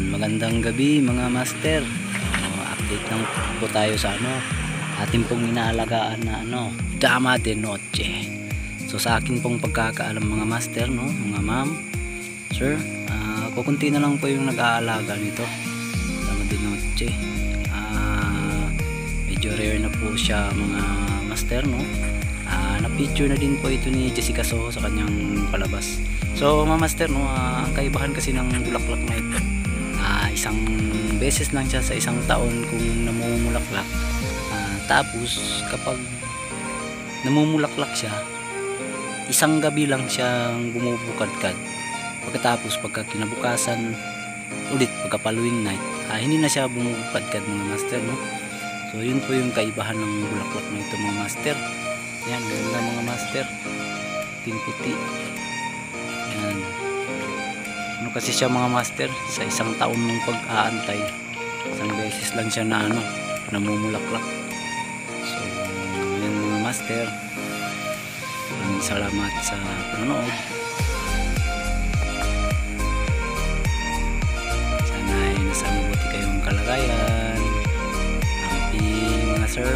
Magandang gabi mga master. Update lang po tayo sa ating pong inaalagaan na Dama de Noche. So sa akin pong pagkakaalam mga master, mga ma'am, sir, kukunti na lang po yung nag-aalaga nito. Dama de Noche. Medyo rare na po siya mga master, na-feature na din po ito ni Jessica Soho sa kanyang palabas. So mga master, ang kaibahan kasi ng bulaklak na ito, isang beses lang siya sa isang taon kung namumulaklak. Tapos kapag namumulaklak siya, isang gabi lang siyang bumubukadkad. Pagkatapos pagka kinabukasan ulit, pagka following night, hindi na siya bumubukadkad mga master, So yun po yung kaibahan ng bulaklak na ito mga master. Yan, ganda mga master, puti. Yan. Kasi siya mga master, sa isang taon ng pag-aantay, isang beses lang siya na namumulaklak. So yan mga master, maraming salamat sa panonood. Sana ay nasa mabuti kayong kalagayan. Happy mga sir,